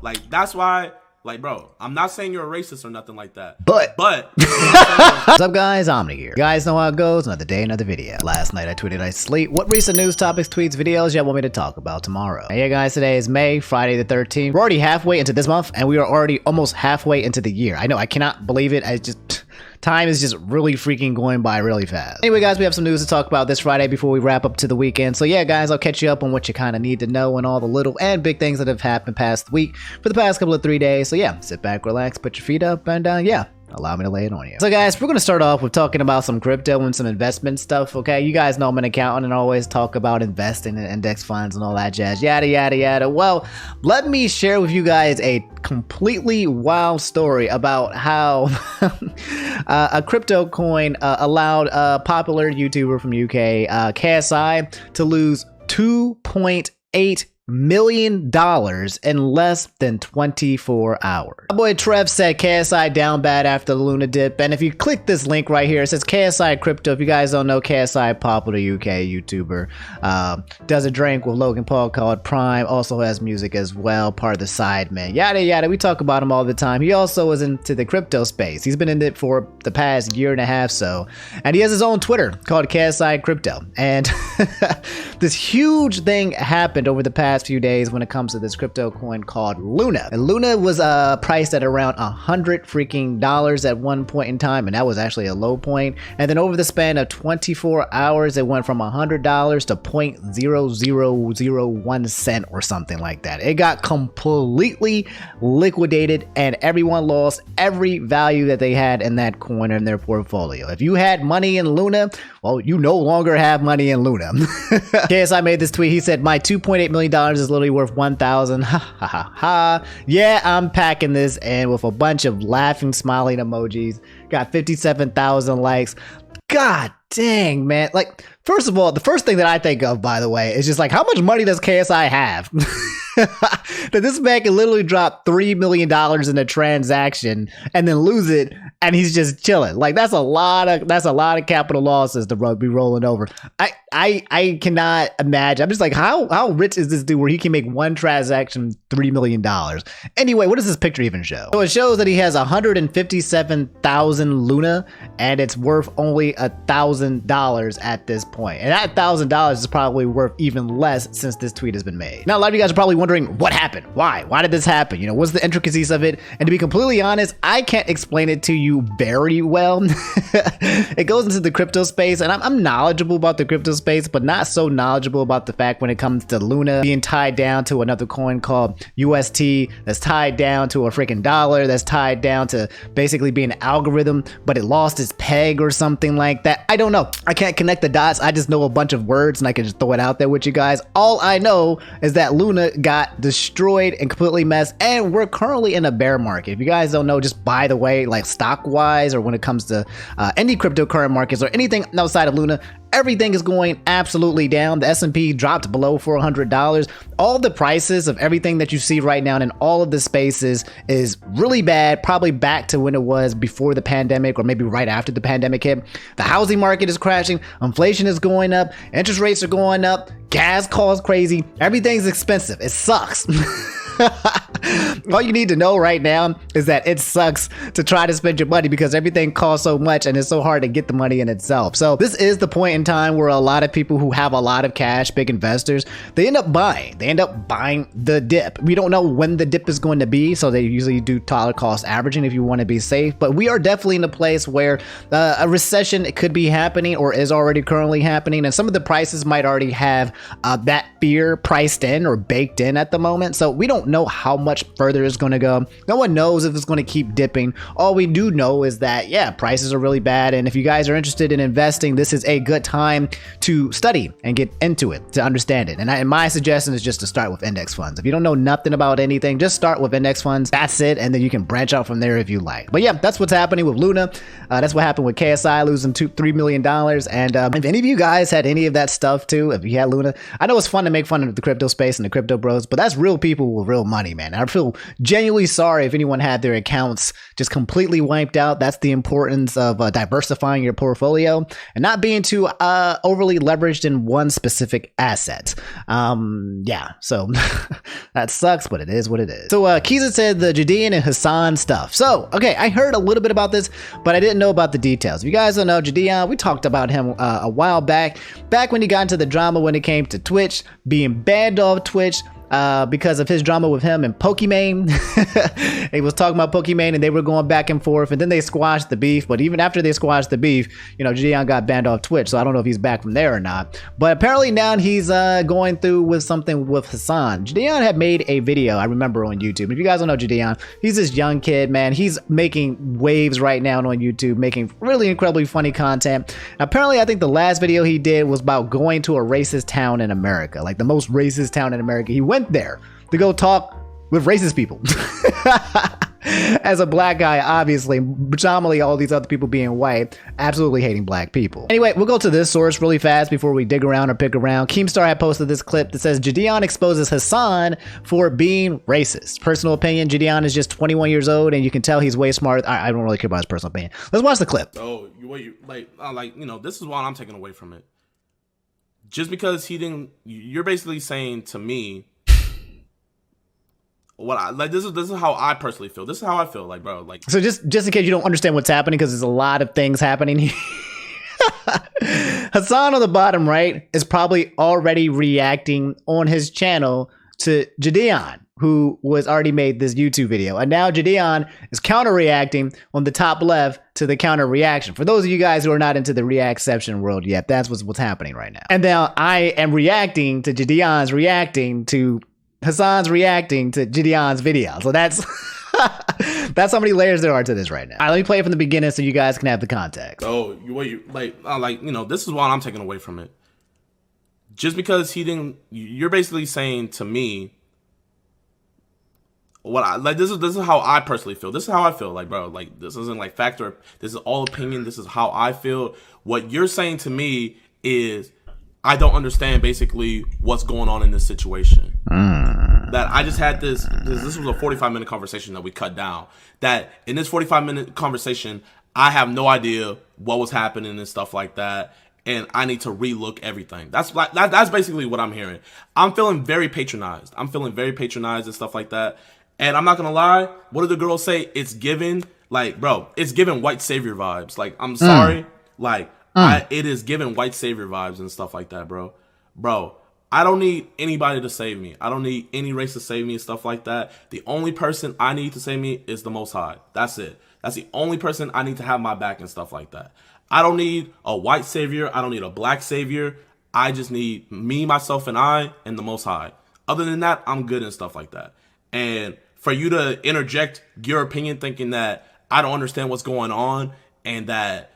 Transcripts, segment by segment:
Like, that's why, like, bro, I'm not saying you're a racist or nothing like that. But what's up, guys? Omni here. You guys know how it goes. Another day, another video. Last night I tweeted I sleep. What recent news topics, tweets, videos y'all want me to talk about tomorrow? And yeah, guys, today is May, Friday the 13th. We're already halfway into this month, and we are already almost halfway into the year. I know, I cannot believe it. Time is just really freaking going by really fast. Anyway, guys, we have some news to talk about this Friday before we wrap up to the weekend. So yeah, guys, I'll catch you up on what you kind of need to know and all the little and big things that have happened past week for the past couple of 3 days. So yeah, sit back, relax, put your feet up, and yeah, allow me to lay it on you. So guys, we're going to start off with talking about some crypto and some investment stuff, okay? You guys know I'm an accountant and always talk about investing in index funds and all that jazz, yada, yada, yada. Well, let me share with you guys a completely wild story about how a crypto coin allowed a popular YouTuber from UK, KSI, to lose $2.8 million in less than 24 hours. My boy Trev said KSI down bad after the Luna dip, and if you click this link right here, it says KSI Crypto. If you guys don't know, KSI, popular UK YouTuber, does a drink with Logan Paul called Prime, also has music as well, part of the Sidemen, yada yada. We talk about him all the time. He also is into the crypto space. He's been in it for the past year and a half so, and he has his own Twitter called KSI Crypto, and this huge thing happened over the past few days when it comes to this crypto coin called Luna. And Luna was priced at around $100 at one point in time, and that was actually a low point. And then over the span of 24 hours, it went from $100 to 0.0001 cent or something like that. It got completely liquidated, and everyone lost every value that they had in that coin in their portfolio. If you had money in Luna, well, you no longer have money in Luna. KSI made this tweet. He said, "My $2.8 million is literally worth 1,000. Ha ha ha ha. Yeah, I'm packing this," and with a bunch of laughing, smiling emojis. Got 57,000 likes. God dang, man. Like, first of all, the first thing that I think of, by the way, is just like, how much money does KSI have? That this man can literally drop $3 million in a transaction and then lose it, and he's just chilling. Like, that's a lot of capital losses to be rolling over. I cannot imagine. I'm just like, how rich is this dude where he can make one transaction $3 million? Anyway, what does this picture even show? So it shows that he has 157,000 Luna, and it's worth only $1,000 at this point. And that $1,000 is probably worth even less since this tweet has been made. Now, a lot of you guys are probably wondering, what happened? Why did this happen? You know, what's the intricacies of it? And to be completely honest, I can't explain it to you very well. It goes into the crypto space, and I'm knowledgeable about the crypto space, but not so knowledgeable about the fact when it comes to Luna being tied down to another coin called UST, that's tied down to a freaking dollar, that's tied down to basically being an algorithm, but it lost its peg or something like that. I don't know. I can't connect the dots. I just know a bunch of words, and I can just throw it out there with you guys. All I know is that Luna got destroyed and completely messed, and we're currently in a bear market. If you guys don't know, just by the way, like stock wise, or when it comes to any cryptocurrency markets or anything outside of Luna, everything is going absolutely down. The S&P dropped below $400. All the prices of everything that you see right now in all of the spaces is really bad, probably back to when it was before the pandemic or maybe right after the pandemic hit. The housing market is crashing, inflation is going up, interest rates are going up, gas costs crazy, everything's expensive. It sucks. All you need to know right now is that it sucks to try to spend your money because everything costs so much and it's so hard to get the money in itself. So this is the point in time where a lot of people who have a lot of cash, big investors, they end up buying the dip. We don't know when the dip is going to be, so they usually do dollar cost averaging if you want to be safe. But we are definitely in a place where a recession could be happening or is already currently happening, and some of the prices might already have that fear priced in or baked in at the moment. So we don't know how much further it's going to go. No one knows if it's going to keep dipping. All we do know is that, yeah, prices are really bad, and if you guys are interested in investing, this is a good time to study and get into it, to understand it. And my suggestion is just to start with index funds. If you don't know nothing about anything, just start with index funds. That's it, and then you can branch out from there if you like. But yeah, that's what's happening with Luna. That's what happened with KSI losing $3 million. And if any of you guys had any of that stuff too, if you had Luna, I know it's fun to make fun of the crypto space and the crypto bros, but that's real people with real money, man. I feel genuinely sorry if anyone had their accounts just completely wiped out. That's the importance of diversifying your portfolio and not being too overly leveraged in one specific asset. Yeah, so that sucks, but it is what it is. So Kiza said the JiDion and Hasan stuff. So, okay, I heard a little bit about this, but I didn't know about the details. If you guys don't know, JiDion, we talked about him a while back when he got into the drama when it came to Twitch, being banned off Twitch because of his drama with him and Pokimane. He was talking about Pokimane and they were going back and forth, and then they squashed the beef. But even after they squashed the beef, you know, JiDion got banned off Twitch, so I don't know if he's back from there or not. But apparently now he's going through with something with Hasan. JiDion had made a video, I remember, on YouTube. If you guys don't know JiDion, he's this young kid, man. He's making waves right now on YouTube, making really incredibly funny content. Apparently, I think the last video he did was about going to a racist town in America, like the most racist town in America. He went there to go talk with racist people. As a black guy, obviously, predominantly all these other people being white, absolutely hating black people. Anyway, we'll go to this source really fast before we dig around or pick around. Keemstar had posted this clip that says JiDion exposes Hasan for being racist. Personal opinion, JiDion is just 21 years old and you can tell he's way smart. I don't really care about his personal opinion. Let's watch the clip. Oh, you know, this is what I'm taking away from it. Just because he didn't, you're basically saying to me, what I like, this is how I personally feel. This is how I feel, like, bro. Like, so just in case you don't understand what's happening, because there's a lot of things happening here. Hasan on the bottom right is probably already reacting on his channel to JiDion, who was already made this YouTube video, and now JiDion is counter reacting on the top left to the counter reaction. For those of you guys who are not into the reactception world yet, that's what's happening right now. And now I am reacting to JiDion's reacting to Hasan's reacting to JiDion's video. So that's that's how many layers there are to this right now. All right, let me play it from the beginning so you guys can have the context. Oh, you know, this is what I'm taking away from it. Just because he didn't, you're basically saying to me, what I like, this is how I personally feel. This is how I feel, like, bro. Like, this isn't like factor. This is all opinion. This is how I feel. What you're saying to me is, I don't understand basically what's going on in this situation. That I just had this was a 45-minute conversation that we cut down. That in this 45-minute conversation, I have no idea what was happening and stuff like that. And I need to relook everything. That's basically what I'm hearing. I'm feeling very patronized. And stuff like that. And I'm not gonna lie, what did the girls say? It's given, like, bro, it's given white savior vibes. Like, I'm sorry. Like, it is giving white savior vibes and stuff like that, bro. Bro, I don't need anybody to save me. I don't need any race to save me and stuff like that. The only person I need to save me is the Most High. That's it. That's the only person I need to have my back and stuff like that. I don't need a white savior. I don't need a black savior. I just need me, myself, and I, and the Most High. Other than that, I'm good and stuff like that. And for you to interject your opinion thinking that I don't understand what's going on and that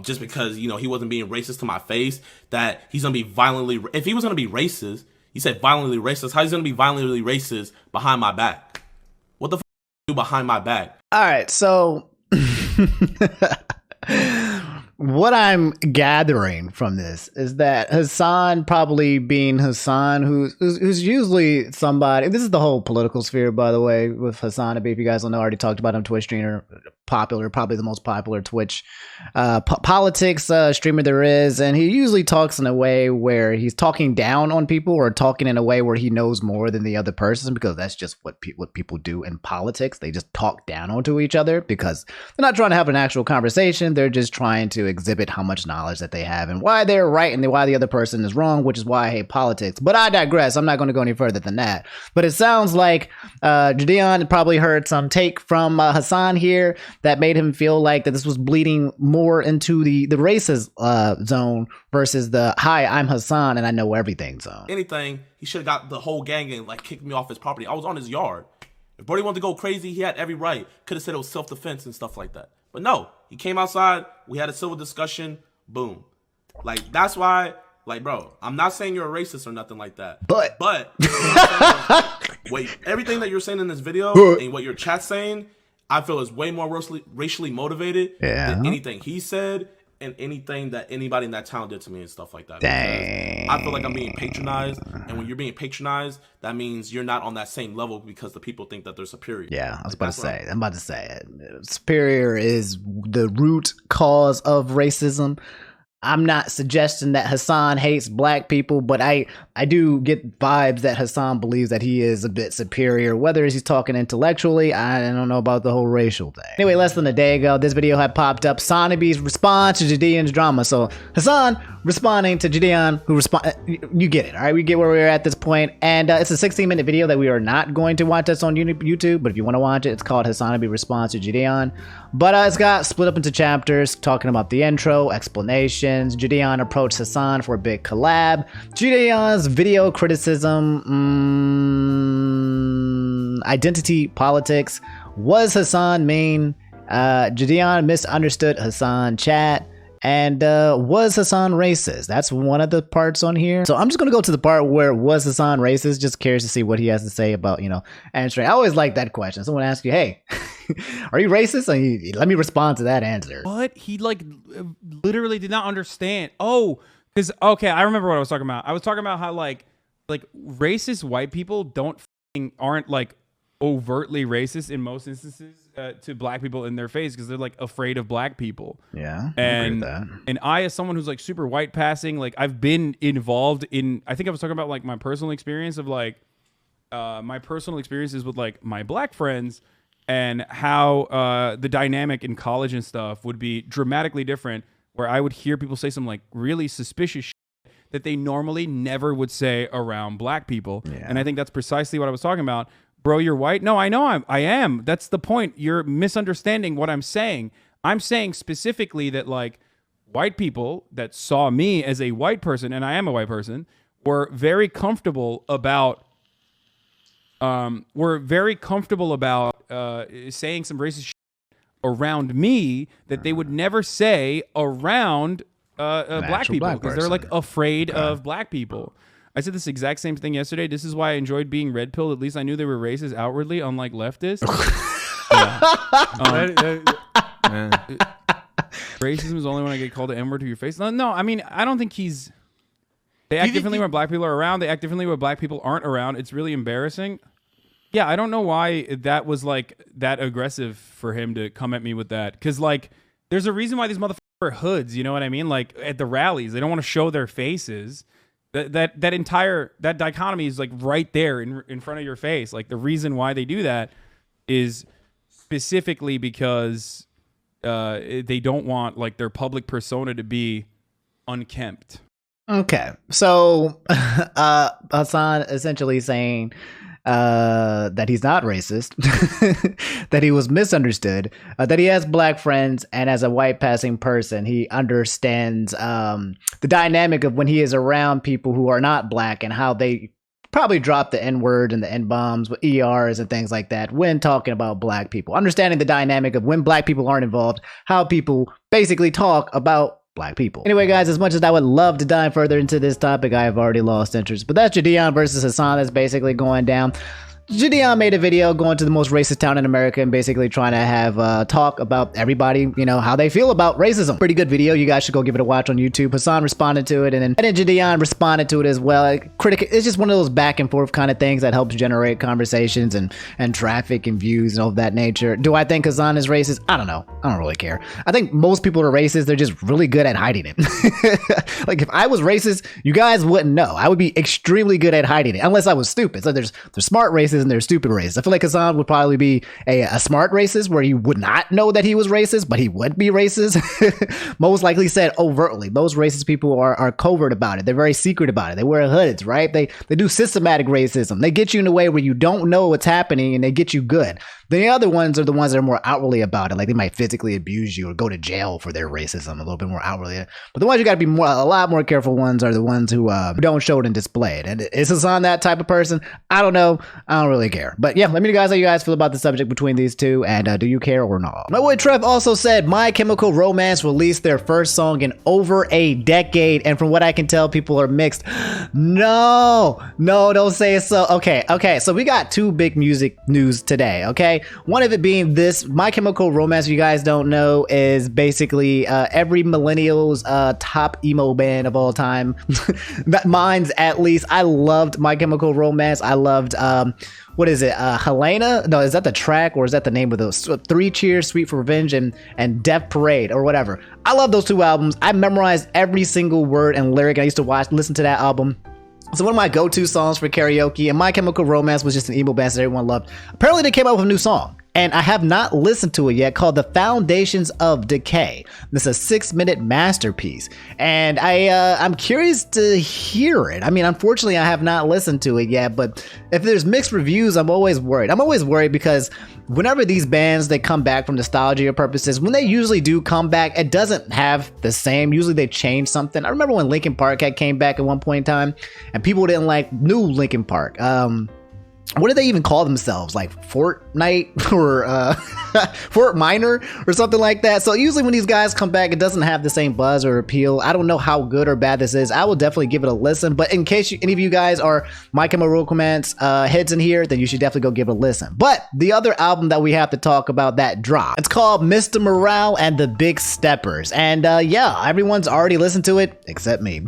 just because, you know, he wasn't being racist to my face, that he's going to be violently, if he was going to be racist, he said violently racist, how he's going to be violently racist behind my back? What the do behind my back? All right, so what I'm gathering from this is that Hasan, probably being Hasan, who's usually somebody, this is the whole political sphere, by the way, with Hasan. If you guys don't know, I already talked about him, Twitch streamer, popular, probably the most popular Twitch politics streamer there is, and he usually talks in a way where he's talking down on people or talking in a way where he knows more than the other person, because that's just what people do in politics. They just talk down onto each other because they're not trying to have an actual conversation. They're just trying to exhibit how much knowledge that they have and why they're right and why the other person is wrong, which is why I hate politics. But I digress. I'm not going to go any further than that. But it sounds like JiDion probably heard some take from Hasan here that made him feel like that this was bleeding more into the racist zone versus the, hi, I'm Hasan and I know everything zone. Anything, he should have got the whole gang and like kicked me off his property. I was on his yard. If Brody wanted to go crazy, he had every right. Could have said it was self-defense and stuff like that. But no, he came outside. We had a civil discussion. Boom. Like, that's why, like, bro, I'm not saying you're a racist or nothing like that. But wait, everything that you're saying in this video and what your chat's saying, I feel is way more racially motivated than anything he said and anything that anybody in that town did to me and stuff like that. Dang. I feel like I'm being patronized, and when you're being patronized, that means you're not on that same level because the people think that they're superior. Yeah, I'm about to say it. Superior is the root cause of racism. I'm not suggesting that Hasan hates black people, but I do get vibes that Hasan believes that he is a bit superior. Whether he's talking intellectually, I don't know about the whole racial thing. Anyway, less than a day ago, this video had popped up. Soneby's response to JiDion's drama. So Hasan responding to JiDion, who respond. You get it, all right? We get where we're at this point, and it's a 16-minute video that we are not going to watch. That's on YouTube, but if you want to watch it, it's called Hasanby response to JiDion. But it's got split up into chapters, talking about the intro, explanations. JiDion approached Hasan for a big collab. JiDion's video criticism, identity politics. Was Hasan mean? JiDion misunderstood Hasan chat. And was Hasan racist? That's one of the parts on here. So I'm just going to go to the part where was Hasan racist? Just curious to see what he has to say about, answering. I always like that question. Someone asks you, hey, are you racist? Let me respond to that answer. What? He literally did not understand. Oh, because, okay, I remember what I was talking about. I was talking about how like racist white people aren't overtly racist in most instances to black people in their face because they're afraid of black people. Yeah, and I as someone who's super white passing, I've been involved in. I think I was talking about my personal experience of my personal experiences with my black friends and how the dynamic in college and stuff would be dramatically different. Where I would hear people say some really suspicious shit that they normally never would say around black people. Yeah. And I think that's precisely what I was talking about. Bro, you're white? No, I know I am. That's the point. You're misunderstanding what I'm saying. I'm saying specifically that white people that saw me as a white person, and I am a white person, were very comfortable about saying some racist shit around me that they would never say around black people because they're afraid of black people. I said this exact same thing yesterday. This is why I enjoyed being red pilled. At least I knew they were racist outwardly, unlike leftists. Racism is only when I get called the N-word to your face. No, I mean, I don't think he's... They act differently when black people are around. They act differently when black people aren't around. It's really embarrassing. Yeah, I don't know why that was that aggressive for him to come at me with that. Because there's a reason why these motherfuckers are hoods, you know what I mean? At the rallies, they don't want to show their faces. That dichotomy is right there in front of your face. The reason why they do that is specifically because they don't want their public persona to be unkempt. Okay, so Hasan essentially saying that he's not racist, that he was misunderstood, that he has black friends, and as a white passing person, he understands the dynamic of when he is around people who are not black and how they probably drop the N-word and the N-bombs with ERs and things like that when talking about black people. Understanding the dynamic of when black people aren't involved, how people basically talk about black people. Anyway, guys, as much as I would love to dive further into this topic, I have already lost interest. But that's JiDion versus Hasan that's basically going down. JiDion made a video going to the most racist town in America and basically trying to have talk about everybody, how they feel about racism. Pretty good video. You guys should go give it a watch on YouTube. Hasan responded to it, and then JiDion responded to it as well. It's just one of those back and forth kind of things that helps generate conversations and traffic and views and all of that nature. Do I think Hasan is racist? I don't know. I don't really care. I think most people are racist. They're just really good at hiding it. If I was racist, you guys wouldn't know. I would be extremely good at hiding it, unless I was stupid. So there's smart racists and there's stupid racists. I feel like Hasan would probably be a smart racist where you would not know that he was racist, but he would be racist. Most likely said overtly. Most racist people are covert about it. They're very secret about it. They wear hoods, right? They do systematic racism. They get you in a way where you don't know what's happening and they get you good. The other ones are the ones that are more outwardly about it. They might physically abuse you or go to jail for their racism a little bit more outwardly. But the ones you got to be a lot more careful ones are the ones who don't show it and display it. And is Hasan that type of person? I don't know. I don't really care. But yeah, let me know guys how you guys feel about the subject between these two, and do you care or not? My boy Trev also said My Chemical Romance released their first song in over a decade, and from what I can tell, people are mixed. No, don't say so. Okay, so we got two big music news today, okay? One of it being this, My Chemical Romance, if you guys don't know, is basically every millennial's top emo band of all time. Mine's at least. I loved My Chemical Romance. I loved what is it, Helena? No, is that the track, or is that the name of those? 3 Cheers, Sweet for Revenge, and Death Parade, or whatever. I love those 2 albums. I memorized every single word and lyric. I used to listen to that album. It's one of my go-to songs for karaoke, and My Chemical Romance was just an emo band that everyone loved. Apparently they came out with a new song, and I have not listened to it yet, called The Foundations of Decay. This is a 6-minute masterpiece, and I'm curious to hear it. I mean, unfortunately, I have not listened to it yet, but if there's mixed reviews, I'm always worried. I'm always worried because whenever these bands, they come back from nostalgia purposes, when they usually do come back, it doesn't have the same. Usually they change something. I remember when Linkin Park had came back at one point in time, and people didn't like new Linkin Park. What did they even call themselves? Like Fortnite or Fort Minor or something like that. So usually when these guys come back, it doesn't have the same buzz or appeal. I don't know how good or bad this is. I will definitely give it a listen. But in case any of you guys are My Chemical Romance heads in here, then you should definitely go give it a listen. But the other album that we have to talk about that dropped, it's called Mr. Morale and the Big Steppers. And yeah, everyone's already listened to it except me.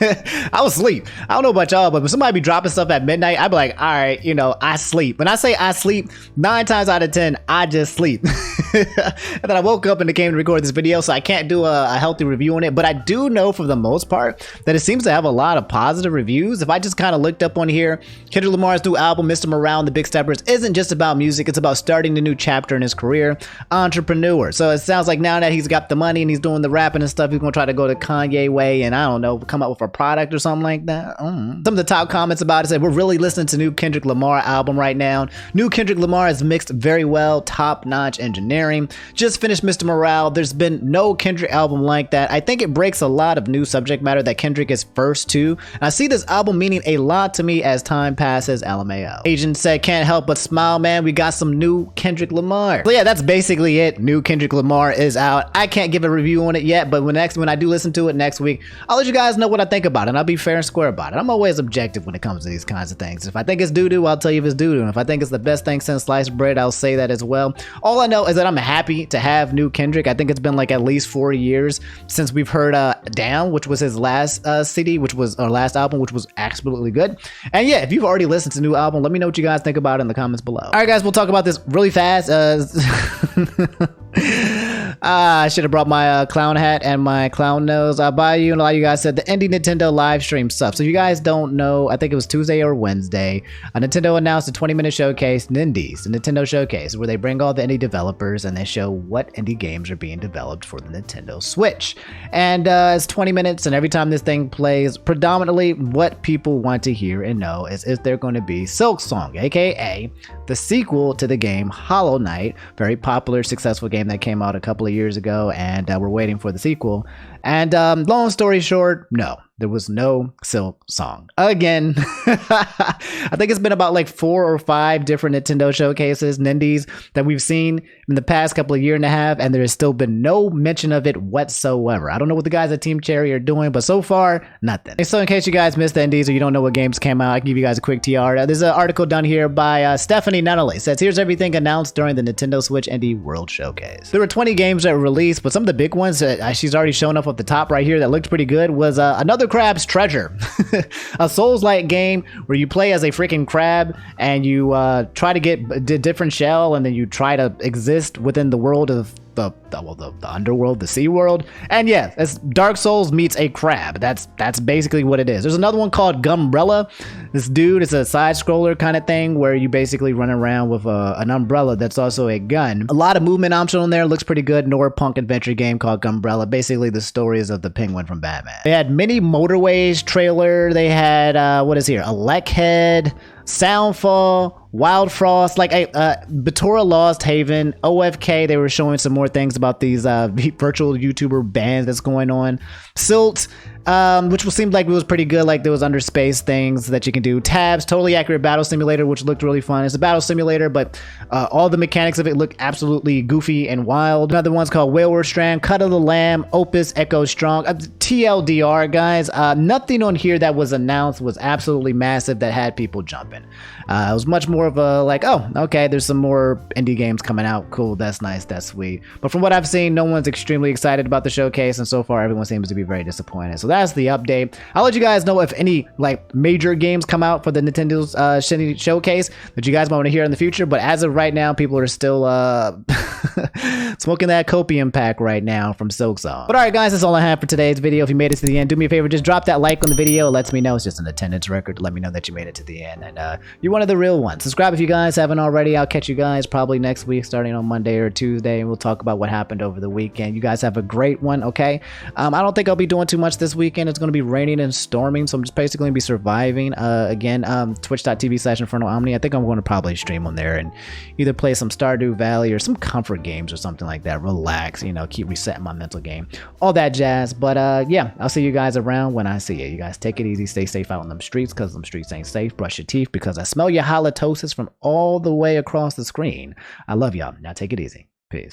I was asleep. I don't know about y'all, but when somebody be dropping stuff at midnight, I'd be like, all right, I sleep. When I say I sleep, 9 times out of 10, I just sleep. And then I woke up and came to record this video, so I can't do a healthy review on it. But I do know for the most part that it seems to have a lot of positive reviews. If I just kind of looked up on here, Kendrick Lamar's new album, Mr. Morale and the Big Steppers, isn't just about music. It's about starting the new chapter in his career, entrepreneur. So it sounds like now that he's got the money and he's doing the rapping and stuff, he's going to try to go the Kanye way and, I don't know, come up with a product or something like that. Some of the top comments about it said, we're really listening to new Kendrick Lamar album right now. New Kendrick Lamar is mixed very well, top-notch engineering. Just finished Mr. Morale. There's been no Kendrick album like that. I think it breaks a lot of new subject matter that Kendrick is first to. And I see this album meaning a lot to me as time passes, LMAO. Agent said, can't help but smile, man. We got some new Kendrick Lamar. So yeah, that's basically it. New Kendrick Lamar is out. I can't give a review on it yet, but when I do listen to it next week, I'll let you guys know what I think about it, and I'll be fair and square about it. I'm always objective when it comes to these kinds of things. If I think it's doo-doo, I'll tell you if it's doo-doo. And if I think it's the best thing since sliced bread, I'll say that as well. All I know is that I'm happy to have new Kendrick. I think it's been like at least 4 years since we've heard Down, which was his last CD, which was our last album, which was absolutely good. And yeah, if you've already listened to the new album, let me know what you guys think about it in the comments below. All right, guys, we'll talk about this really fast. I should have brought my clown hat and my clown nose by you, and a lot of you guys said the indie Nintendo live stream sucks. So if you guys don't know, I think it was Tuesday or Wednesday, Nintendo announced a 20-minute showcase, Nindies, the Nintendo Showcase, where they bring all the indie developers and they show what indie games are being developed for the Nintendo Switch. And it's 20 minutes, and every time this thing plays, predominantly what people want to hear and know is if they're going to be Silksong, aka the sequel to the game Hollow Knight, very popular, successful game that came out a couple of years ago, and we're waiting for the sequel. And long story short, no, there was no Silksong again. I think it's been about like 4 or 5 different Nintendo showcases, Nindies, that we've seen in the past couple of years and a half, and there has still been no mention of it whatsoever. I don't know what the guys at Team Cherry are doing, but so far, nothing. So in case you guys missed the Indies or you don't know what games came out, I can give you guys a quick TR. There's an article done here by Stephanie Nunnally. It says, here's everything announced during the Nintendo Switch Indie World Showcase. There were 20 games that were released, but some of the big ones that she's already shown up at the top right here that looked pretty good was Another Crab's Treasure, a Souls-like game where you play as a freaking crab and you try to get a different shell, and then you try to exist within the world of the underworld, the sea world. And yeah, it's Dark Souls meets a crab. That's basically what it is. There's another one called Gumbrella. This dude is a side scroller kind of thing where you basically run around with an umbrella that's also a gun. A lot of movement option on there. Looks pretty good. Norpunk adventure game called Gumbrella. Basically the stories of the penguin from Batman. They had Mini Motorways trailer. They had what is here, a Leckhead, Soundfall, Wild Frost, like Batora Lost Haven, OFK, they were showing some more things about these virtual YouTuber bans that's going on. Silt, which seemed like it was pretty good, like there was under space things that you can do. Tabs, totally accurate battle simulator, which looked really fun. It's a battle simulator, but all the mechanics of it look absolutely goofy and wild. Another one's called Wayward Strand, Cut of the Lamb, Opus, Echo Strong. TLDR, guys, nothing on here that was announced was absolutely massive that had people jumping. It was much more of a like, oh, okay, there's some more indie games coming out. Cool, that's nice, that's sweet. But from what I've seen, no one's extremely excited about the showcase, and so far everyone seems to be very disappointed. So that's the update. I'll let you guys know if any like major games come out for the Nintendo's showcase that you guys might want to hear in the future. But as of right now, people are still smoking that copium pack right now from Silksong. But all right, guys, that's all I have for today's video. If you made it to the end, do me a favor, just drop that like on the video. It lets me know. It's just an attendance record to let me know that you made it to the end, and you're one of the real ones. Subscribe if you guys haven't already. I'll catch you guys probably next week, starting on Monday or Tuesday, and we'll talk about what happened over the weekend. You guys have a great one, okay? I don't think I'll be doing too much this weekend. It's going to be raining and storming, so I'm just basically going to be surviving. Again, twitch.tv/InfernalOmni. I think I'm going to probably stream on there and either play some Stardew Valley or some comfort games or something like that. Relax, you know, keep resetting my mental game. All that jazz. But yeah, I'll see you guys around when I see you. You guys take it easy. Stay safe out on them streets, because them streets ain't safe. Brush your teeth, because I smell your halitosis from all the way across the screen. I love y'all. Now take it easy. Peace.